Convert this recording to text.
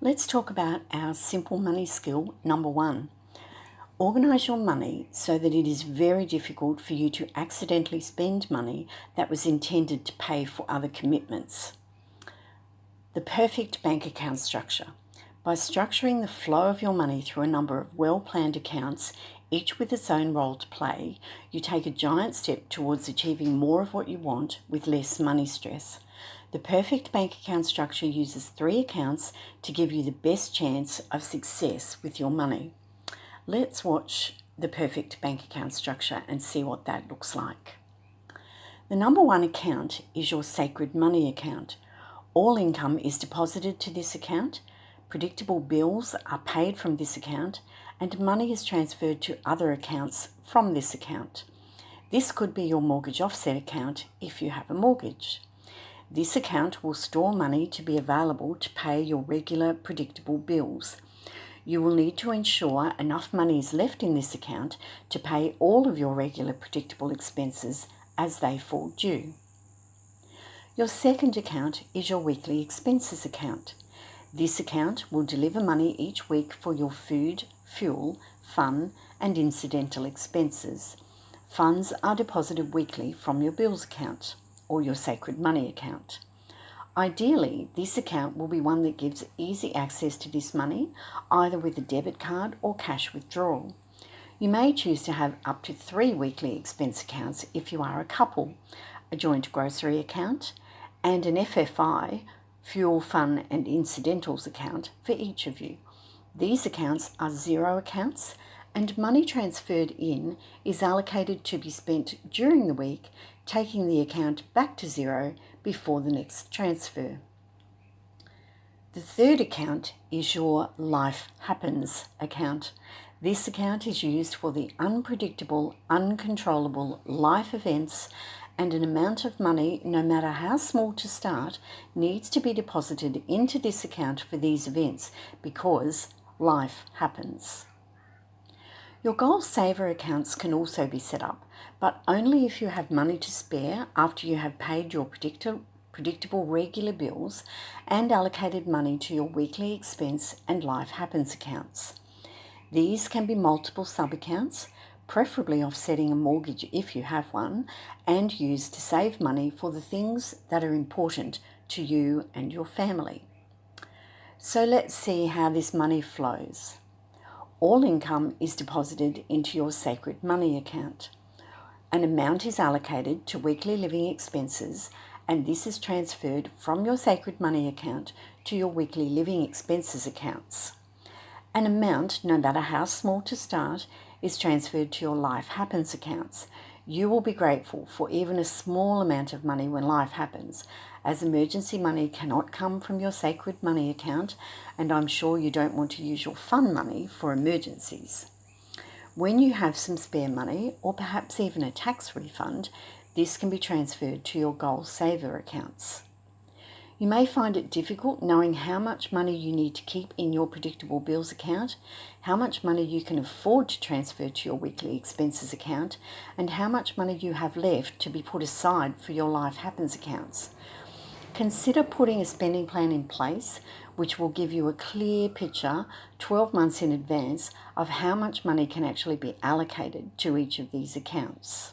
Let's talk about our simple money skill number 1. Organise your money so that it is very difficult for you to accidentally spend money that was intended to pay for other commitments. The perfect bank account structure. By structuring the flow of your money through a number of well-planned accounts, each with its own role to play, you take a giant step towards achieving more of what you want with less money stress. The perfect bank account structure uses 3 accounts to give you the best chance of success with your money. Let's watch the perfect bank account structure and see what that looks like. The number 1 account is your sacred money account. All income is deposited to this account, predictable bills are paid from this account, and money is transferred to other accounts from this account. This could be your mortgage offset account if you have a mortgage. This account will store money to be available to pay your regular predictable bills. You will need to ensure enough money is left in this account to pay all of your regular predictable expenses as they fall due. Your second account is your weekly expenses account. This account will deliver money each week for your food, fuel, fun, and incidental expenses. Funds are deposited weekly from your bills account or your sacred money account. Ideally, this account will be one that gives easy access to this money, either with a debit card or cash withdrawal. You may choose to have up to 3 weekly expense accounts if you are a couple, a joint grocery account, and an FFI, fuel, fun, and incidentals account for each of you. These accounts are zero accounts, and money transferred in is allocated to be spent during the week, taking the account back to zero before the next transfer. The third account is your Life Happens account. This account is used for the unpredictable, uncontrollable life events, and an amount of money, no matter how small to start, needs to be deposited into this account for these events because life happens. Your goal saver accounts can also be set up, but only if you have money to spare after you have paid your predictable regular bills and allocated money to your weekly expense and life happens accounts. These can be multiple sub-accounts, preferably offsetting a mortgage if you have one, and used to save money for the things that are important to you and your family. So let's see how this money flows. All income is deposited into your sacred money account. An amount is allocated to weekly living expenses, and this is transferred from your sacred money account to your weekly living expenses accounts. An amount, no matter how small to start, is transferred to your life happens accounts. You will be grateful for even a small amount of money when life happens, as emergency money cannot come from your sacred money account, and I'm sure you don't want to use your fun money for emergencies. When you have some spare money, or perhaps even a tax refund, this can be transferred to your goal saver accounts. You may find it difficult knowing how much money you need to keep in your predictable bills account, how much money you can afford to transfer to your weekly expenses account, and how much money you have left to be put aside for your life happens accounts. Consider putting a spending plan in place which will give you a clear picture 12 months in advance of how much money can actually be allocated to each of these accounts.